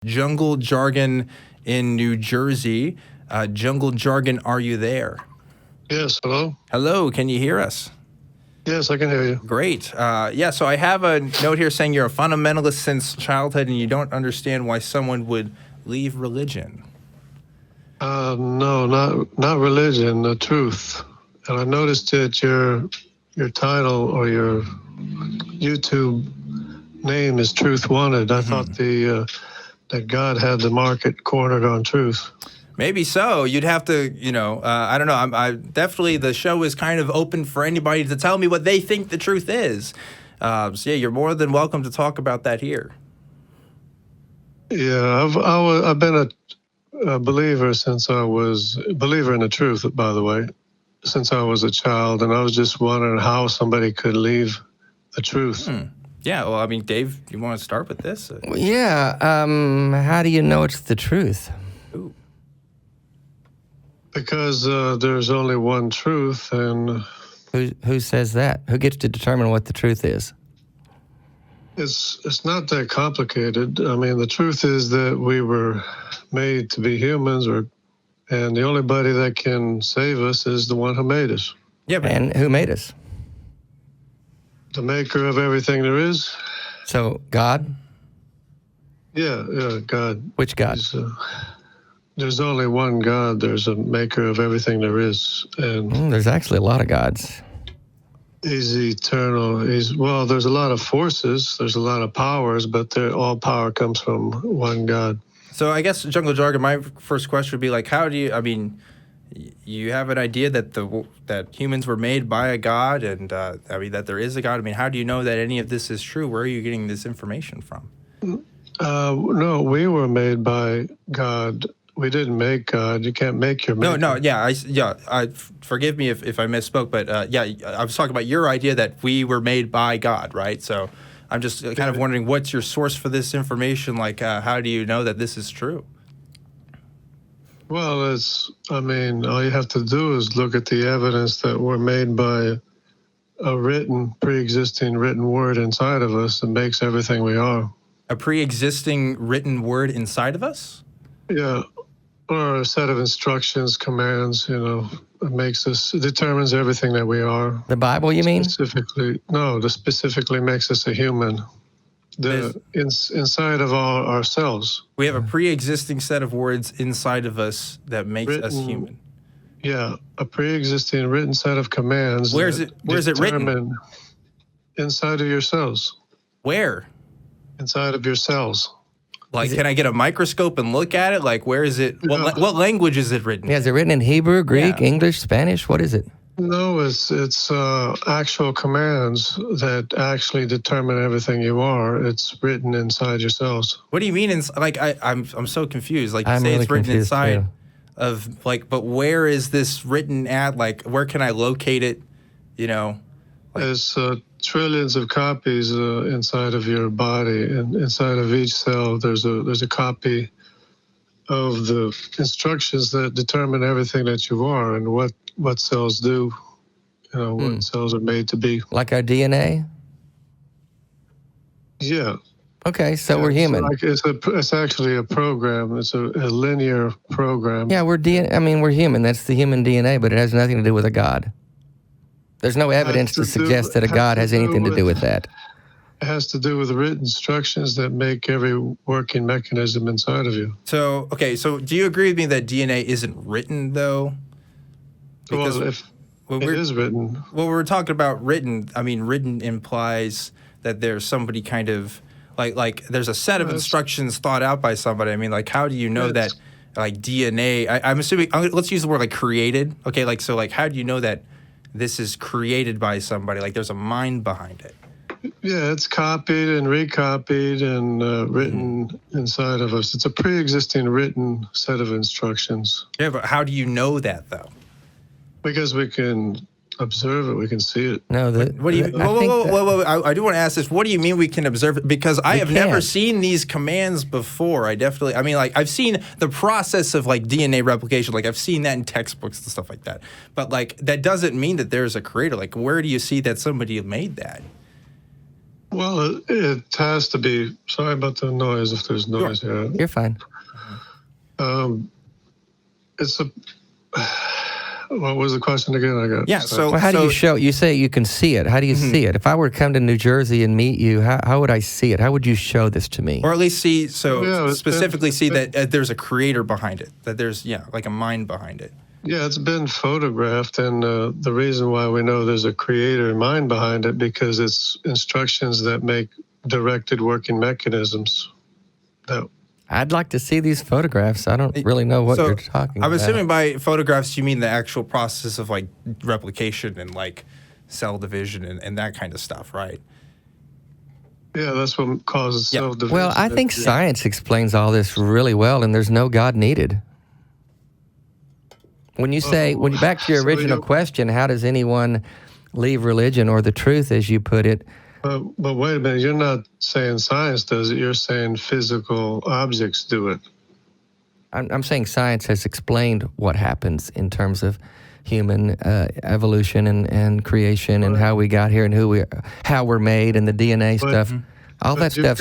Jungle Jargon in New Jersey. Jungle Jargon, are you there? Yes, hello? Hello, can you hear us? Yes, I can hear you. Great. So I have a note here saying you're a fundamentalist since childhood and you don't understand why someone would leave religion. No, not religion, the truth. And I noticed that your title or your YouTube name is Truth Wanted. I thought that God had the market cornered on truth. Maybe so. You'd have to, I don't know. I definitely, the show is kind of open for anybody to tell me what they think the truth is. You're more than welcome to talk about that here. Yeah, I've been a believer since I was a believer in the truth, by the way, since I was a child, and I was just wondering how somebody could leave the truth. Yeah, well, I mean, Dave, you want to start with this? Yeah, how do you know it's the truth? Ooh. Because there's only one truth, and Who says that? Who gets to determine what the truth is? it's not that complicated. I mean, the truth is that we were made to be humans, and the only body that can save us is the one who made us. Yeah, but And who made us? The maker of everything there is. So, God? Yeah, God. Which God? There's only one God. There's a maker of everything there is, and There's actually a lot of gods. He's eternal. There's a lot of forces. There's a lot of powers, but all power comes from one God. So I guess, Jungle Jargon, my first question would be like, how do you, you have an idea that humans were made by a God and, that there is a God. I mean, how do you know that any of this is true? Where are you getting this information from? No, we were made by God. We didn't make God. You can't make your maker. Forgive me if I misspoke, but I was talking about your idea that we were made by God, right? So I'm just kind of wondering, what's your source for this information? Like, how do you know that this is true? Well, all you have to do is look at the evidence that we're made by a pre-existing written word inside of us that makes everything we are. A pre-existing written word inside of us? Yeah, or a set of instructions, commands, determines everything that we are. The Bible, you mean? Specifically makes us a human. Inside of ourselves. We have a pre-existing set of words inside of us that makes us human. Yeah, a pre-existing written set of commands. Where's it written? Inside of yourselves. Where? Inside of yourselves. Like, can I get a microscope and look at it? Like, where is it? Yeah. What language is it written? Yeah, is it written in Hebrew, Greek, English, Spanish? What is it? No, it's actual commands that actually determine everything you are. It's written inside yourselves. What do you mean? I'm so confused. Like, you I'm say really it's written confused, inside too. of, like, but where is this written at? Like, where can I locate it? There's trillions of copies inside of your body, and inside of each cell, there's a copy of the instructions that determine everything that you are and what cells do. What cells are made to be. Like our DNA? Yeah. Okay, so we're human. It's actually a program. It's a linear program. Yeah, we're human. That's the human DNA, but it has nothing to do with a God. There's no evidence to suggest that a God has anything to do with that. It has to do with written instructions that make every working mechanism inside of you. So do you agree with me that DNA isn't written, though? Because it is written. Well, we're talking about written. I mean, written implies that there's somebody kind of, like there's a set of instructions thought out by somebody. I mean, like, how do you know that, like, DNA, I'm assuming, let's use the word, like, created. Okay, how do you know that this is created by somebody? Like, there's a mind behind it. Yeah, it's copied and recopied and written inside of us. It's a pre-existing written set of instructions. Yeah, but how do you know that, though? Because we can observe it, we can see it. No, what do you? Whoa! I do want to ask this. What do you mean we can observe it? Because I have never seen these commands before. I've seen the process of, like, DNA replication. Like, I've seen that in textbooks and stuff like that. But, like, that doesn't mean that there's a creator. Like, where do you see that somebody made that? Well, it has to be. Sorry about the noise. If there's noise here, You're fine. it's a. What was the question again? I got. Yeah. So, Well, how do you show? You say you can see it. How do you see it? If I were to come to New Jersey and meet you, how would I see it? How would you show this to me? or at least see, specifically see that there's a creator behind it, that there's, like a mind behind it. Yeah, it's been photographed, and the reason why we know there's a creator mind behind it because it's instructions that make directed working mechanisms. I'd like to see these photographs. I don't really know what you're talking about. I'm assuming by photographs you mean the actual process of like replication and like cell division and that kind of stuff, right? Yeah, that's what causes cell division. Well, I think science explains all this really well, and there's no God needed. When you say, back to your original question, how does anyone leave religion or the truth, as you put it? But wait a minute, you're not saying science does it, you're saying physical objects do it. I'm saying science has explained what happens in terms of human evolution and creation and how we got here and how we're made and the DNA stuff. All that stuff.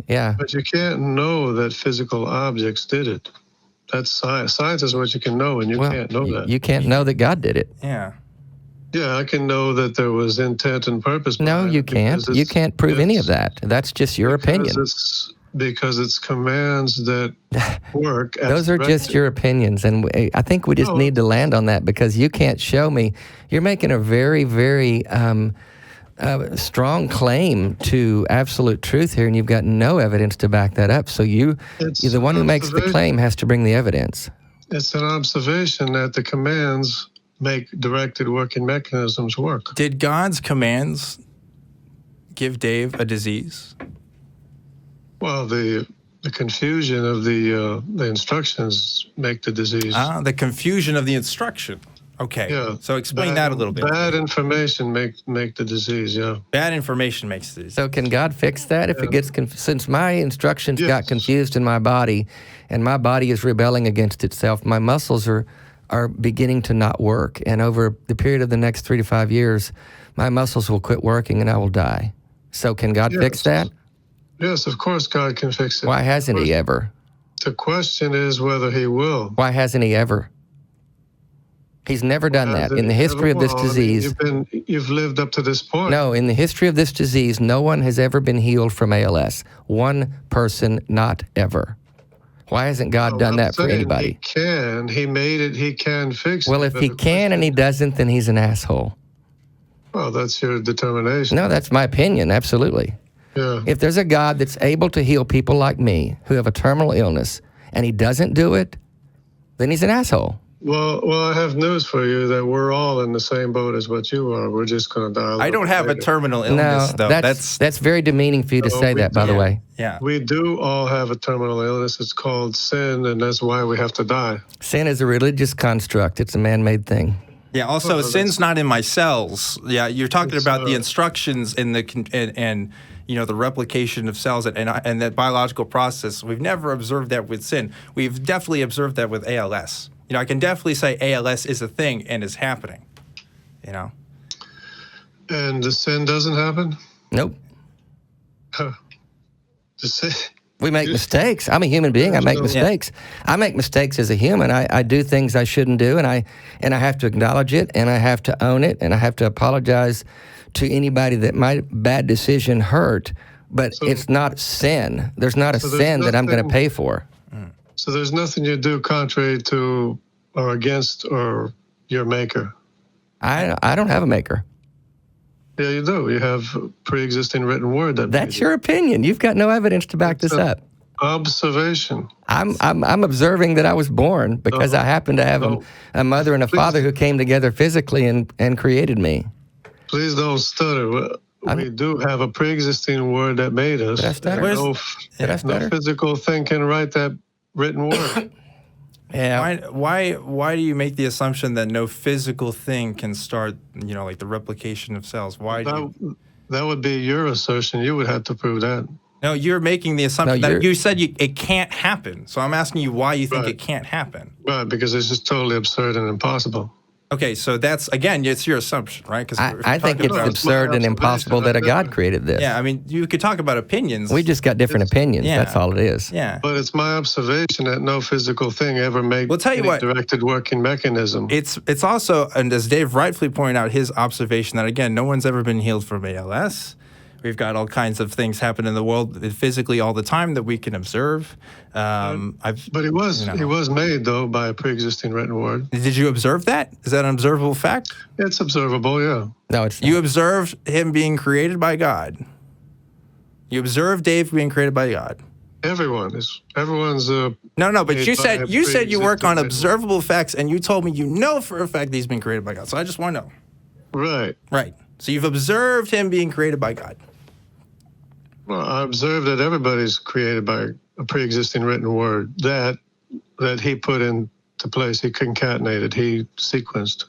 Yeah. But you can't know that physical objects did it. That's science. Science is what you can know, and you can't know that. You can't know that God did it. Yeah. Yeah, I can know that there was intent and purpose. No, you can't. You can't prove any of that. That's just your opinion. Because it's commands that work. Those are just your opinions, and I think we just need to land on that because you can't show me. You're making a very, very strong claim to absolute truth here, and you've got no evidence to back that up. So you're the one who makes the claim has to bring the evidence. It's an observation that the commands make directed working mechanisms work. Did God's commands give Dave a disease? Well, the confusion of the instructions make the disease. The confusion of the instruction. Okay. Yeah. So explain that a little bit. Bad information make the disease. Yeah. Bad information makes the disease. So can God fix that if it gets since my instructions got confused in my body, and my body is rebelling against itself, my muscles are beginning to not work, and over the period of the next 3 to 5 years, my muscles will quit working and I will die. So can God fix that? Yes, of course God can fix it. Why hasn't he ever? The question is whether he will. Why hasn't he ever? He's never done that. In the history of this disease. You've lived up to this point. No, in the history of this disease, no one has ever been healed from ALS. One person, not ever. Why hasn't God done that for anybody? He can. He made it. He can fix it. Well, if he can and he doesn't, then he's an asshole. Well, that's your determination. No, that's my opinion, absolutely. Yeah. If there's a God that's able to heal people like me who have a terminal illness and he doesn't do it, then he's an asshole. Well, I have news for you that we're all in the same boat as what you are. We're just going to die. I don't have a terminal illness, though. That's very demeaning for you to say that, by the way. Yeah. We do all have a terminal illness. It's called sin, and that's why we have to die. Sin is a religious construct. It's a man-made thing. Yeah. Also, sin's not in my cells. Yeah. You're talking about the instructions and the replication of cells and that biological process. We've never observed that with sin. We've definitely observed that with ALS. I can definitely say ALS is a thing and is happening. And the sin doesn't happen? Nope. The sin. We make mistakes. I'm a human being. I make mistakes. I make mistakes as a human. I do things I shouldn't do, and I have to acknowledge it, and I have to own it, and I have to apologize to anybody that my bad decision hurt. But it's not sin. There's not a sin that I'm going to pay for. So there's nothing you do contrary to or against or your maker? I don't have a maker. Yeah, you do. You have a pre-existing written word. That's your opinion. You've got no evidence to back this up. Observation. I'm observing that I was born because I happen to have a mother and a father who came together physically and created me. Please don't stutter. We do have a pre-existing word that made us. No physical thing can write that written word. Yeah. Why do you make the assumption that no physical thing can start, like the replication of cells? That would be your assertion. You would have to prove that. No, you're making the assumption that you said it can't happen. So I'm asking you why you think it can't happen. Right, because it's just totally absurd and impossible. Okay, so that's, again, it's your assumption, right? Because I think it's absurd and impossible that a God created this. Yeah, I mean, you could talk about opinions. We just got different opinions. Yeah. That's all it is. Yeah. But it's my observation that no physical thing ever made Well, tell you any what, directed working mechanism. It's also, and as Dave rightfully pointed out, his observation that, again, no one's ever been healed from ALS. We've got all kinds of things happen in the world physically all the time that we can observe. But he was made, though, by a pre-existing written word. Did you observe that? Is that an observable fact? It's observable, yeah. No, it's not. You observed him being created by God. You observed Dave being created by God. Everyone's. No, but you said you work on pre-existing observable facts, and you told me you know for a fact that he's been created by God. So I just want to know. Right. Right. So you've observed him being created by God. Well, I observed that everybody's created by a pre-existing written word that he put into place. He concatenated. He sequenced.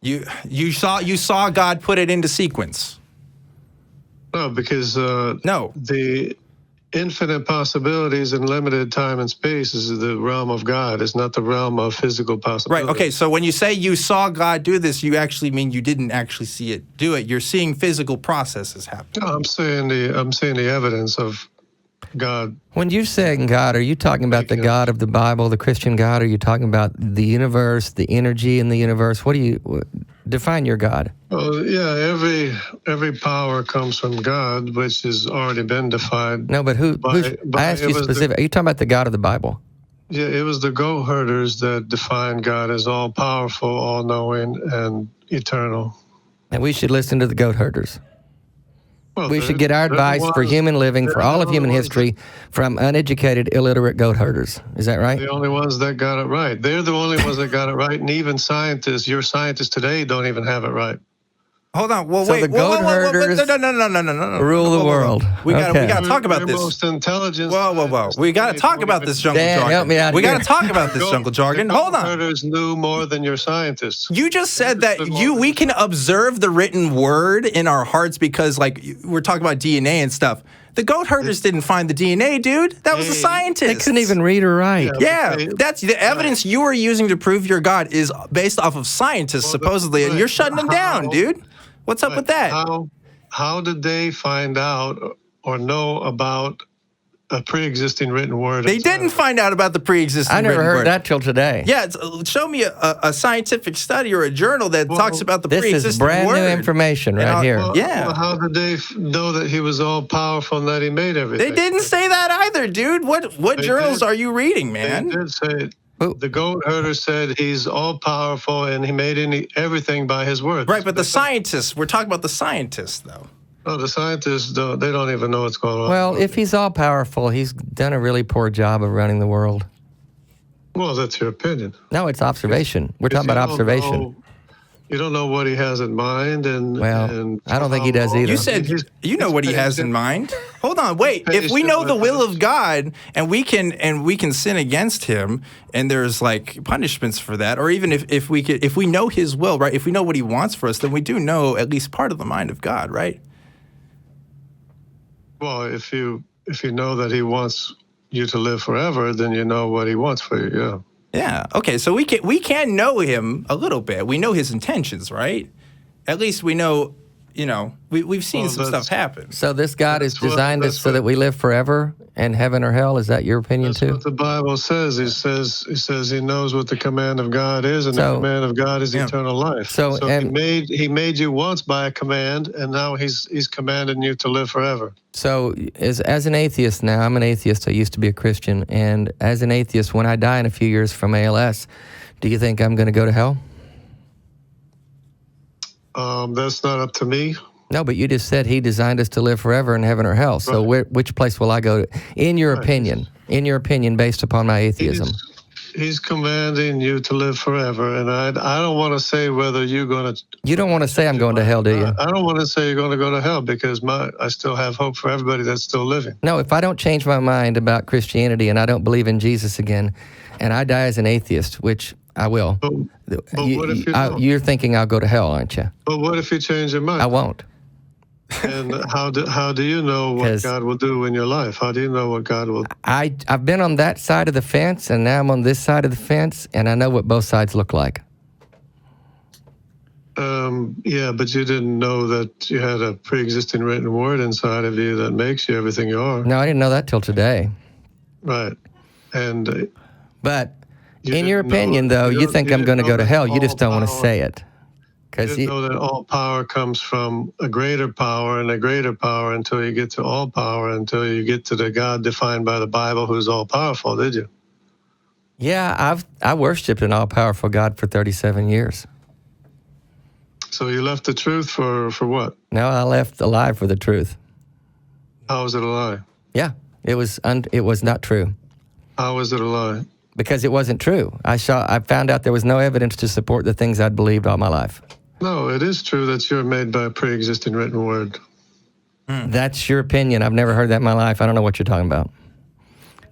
You saw God put it into sequence. No, because No. the infinite possibilities in limited time and space is the realm of God. It's not the realm of physical possibilities. Right. Okay. So when you say you saw God do this, you actually mean you didn't actually see it do it. You're seeing physical processes happen. No, I'm seeing the evidence of God. When you're saying God, are you talking about the God of the Bible, the Christian God? Or are you talking about the universe, the energy in the universe? What do you define your God? Well, yeah, every power comes from God, which has already been defined. No, but I asked you specific. Are you talking about the God of the Bible? Yeah, it was the goat herders that defined God as all-powerful, all-knowing, and eternal. And we should listen to the goat herders. Well, We should get our advice for human living, for all of human history, from uneducated, illiterate goat herders. Is that right? The only ones that got it right. They're the only ones that got it right, and even scientists, your scientists today don't even have it right. Hold on. Well, So wait. the goat herders No. rule the world. We got Okay. to talk about Your this. most intelligent. Whoa. We got to talk about this jungle Dan, jargon. help me out We got here. to talk about this jungle jargon. Hold on. Herders knew more than your scientists. You just said that we can observe the written word in our hearts because, like, we're talking about DNA and stuff. The goat herders didn't find the DNA, dude. That was a scientist. They couldn't even read or write. Yeah, that's the evidence you are using to prove your God is based off of scientists, supposedly, and you're shutting them down, dude. What's up with that? How did they find out or know about a pre-existing written word? They didn't find out about the pre-existing I never written heard word. that till today. Yeah, show me a scientific study or a journal that talks about the This pre-existing is brand word. new information right here. Yeah. How did they know that he was all powerful and that he made everything? They didn't say that either, dude. What journals are you reading, man? They did say the goat herder said he's all powerful and he made everything by his word. Right, but the scientists, we're talking about the scientists, though. No, the scientists they don't even know what's going on. Well, if he's all powerful, he's done a really poor job of running the world. Well, that's your opinion. No, it's observation. We're talking about observation. You don't know what he has in mind, and I don't think he does either. You said you know what he has in mind. Hold on, wait. If we know the will of God and we can sin against him, and there's like punishments for that, or even if we know his will, right? If we know what he wants for us, then we do know at least part of the mind of God, right? Well, if you know that he wants you to live forever, then you know what he wants for you. Yeah. Yeah. Okay. So we can know him a little bit. We know his intentions, right? At least we know. We've seen some stuff happen. So this God has designed us so that we live forever in heaven or hell. Is that your opinion That's too? what the Bible says. He says he knows what the command of God is, and the command of God is eternal life. So he made you once by a command, and now he's commanding you to live forever. So as an atheist now, I'm an atheist. I used to be a Christian, and as an atheist, when I die in a few years from ALS, do you think I'm going to go to hell? That's not up to me. No, but you just said he designed us to live forever in heaven or hell. So which place will I go to? In your opinion, based upon my atheism. He's commanding you to live forever, and I don't want to say whether you're going to. You don't want to say I'm going to hell, do you? I don't want to say you're going to go to hell because I still have hope for everybody that's still living. No, if I don't change my mind about Christianity and I don't believe in Jesus again, and I die as an atheist, which I will. But what if you don't? You're thinking I'll go to hell, aren't you? But what if you change your mind? I won't. And how do you know what God will do in your life? How do you know what God will do? I've been on that side of the fence, and now I'm on this side of the fence, and I know what both sides look like. Yeah, but you didn't know that you had a pre-existing written word inside of you that makes you everything you are. No, I didn't know that till today. Right. And but in your opinion, though, you think I'm going to go to hell. You just don't want to say it. You didn't know that all power comes from a greater power and a greater power until you get to all power, until you get to the God defined by the Bible who's all powerful, did you? Yeah, I worshipped an all-powerful God for 37 years. So you left the truth for what? No, I left a lie for the truth. How was it a lie? Yeah, it was not true. How was it a lie? Because it wasn't true. I found out there was no evidence to support the things I'd believed all my life. No, it is true that you're made by a pre-existing written word. That's your opinion. I've never heard that in my life. I don't know what you're talking about.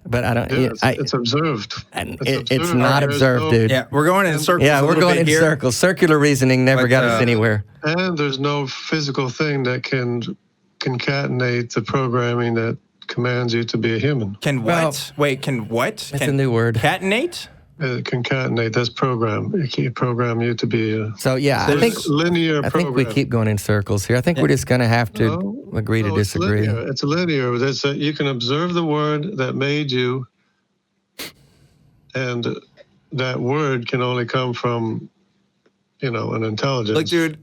But I don't. Yeah, it's observed. It's not observed, dude. Yeah, we're going in circles. Yeah, we're going in circles. Circular reasoning never got us anywhere. And there's no physical thing that can concatenate the programming that commands you to be a human. Can what? Well, Wait, can what? That's a new word. Catenate? Concatenate, that's program. It can program you to be a... So, yeah, I think we keep going in circles here. I think we're just going to have to agree to disagree. It's linear. You can observe the word that made you, and that word can only come from, an intelligence. Like, dude,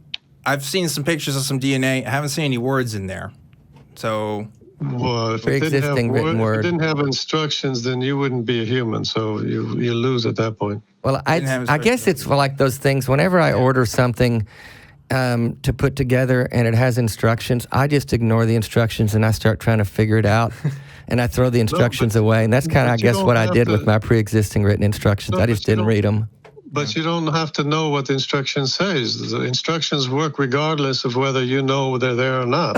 I've seen some pictures of some DNA. I haven't seen any words in there. So... Well, if it didn't have instructions, then you wouldn't be a human, so you lose at that point. Well, I guess it's like those things. Whenever I order something to put together and it has instructions, I just ignore the instructions and I start trying to figure it out, and I throw the instructions away. And that's kind of, I guess, what I did with my pre-existing written instructions. I just didn't read them. But you don't have to know what the instruction says. The instructions work regardless of whether you know they're there or not.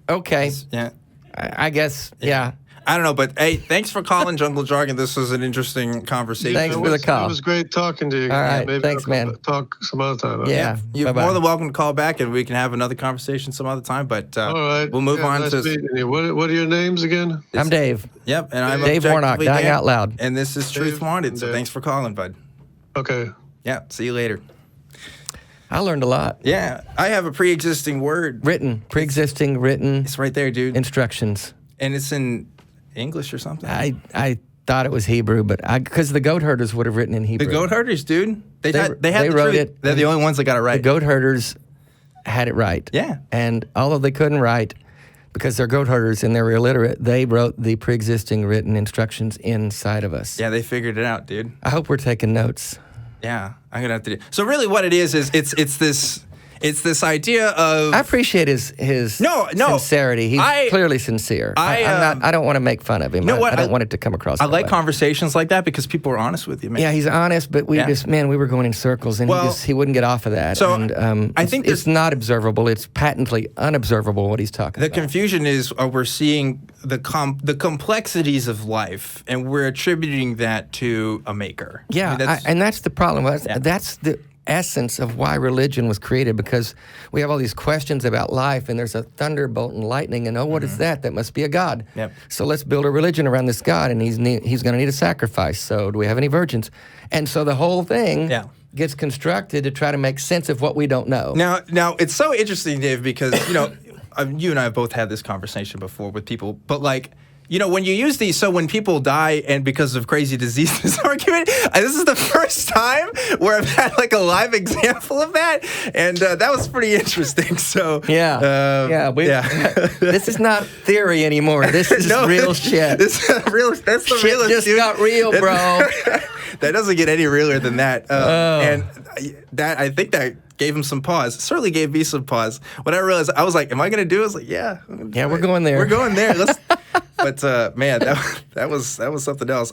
Okay. Yeah. I guess, yeah. I don't know, but hey, thanks for calling Jungle Jargon. This was an interesting conversation. Thanks for the call. It was great talking to you. All right, Maybe thanks, man. Talk some other time. Yeah. You're more than welcome to call back, and we can have another conversation some other time. But all right. We'll move on to... What are your names again? I'm Dave. Yep, and I'm Dave Warnock, dying out loud. And this is Truth Wanted, so thanks for calling, bud. Okay. Yeah, see you later. I learned a lot. Yeah, I have a pre-existing word. Pre-existing written. It's right there, dude. Instructions. And it's in English or something. I thought it was Hebrew, but because the goat herders would have written in Hebrew. The goat herders, dude. They had the wrote truth. it. They're the only ones that got it right. The goat herders had it right. Yeah. And although they couldn't write, because they're goat herders and they're illiterate, they wrote the pre-existing written instructions inside of us. Yeah, they figured it out, dude. I hope we're taking notes. Yeah, I'm gonna have to do. So really, what it is it's this idea of. I appreciate his sincerity. He's clearly sincere. I don't want to make fun of him. You know what? I don't want it to come across. I like way. conversations like that because people are honest with you, man. Yeah, he's honest, but we were going in circles, and he wouldn't get off of that. So and, I think it's not observable. It's patently unobservable what he's talking about. The confusion is we're seeing the complexities of life, and we're attributing that to a maker. Yeah, and that's the problem. That's the essence of why religion was created, because we have all these questions about life, and there's a thunderbolt and lightning, and what is that? That must be a god. Yep. So let's build a religion around this god, and he's going to need a sacrifice. So do we have any virgins? And so the whole thing gets constructed to try to make sense of what we don't know. Now it's so interesting, Dave, because you and I have both had this conversation before with people, but like. When you use these, so when people die and because of crazy diseases argument, this is the first time where I've had like a live example of that, and that was pretty interesting. So this is not theory anymore. This is real shit. This is real. That's the shit realest, just dude. got real, bro. That doesn't get any realer than that. And that I think that gave him some pause. Certainly gave me some pause. When I realized, I was like, "Am I going to do it?" I was like, "Yeah, we're going there. We're going there." But man, that was something else.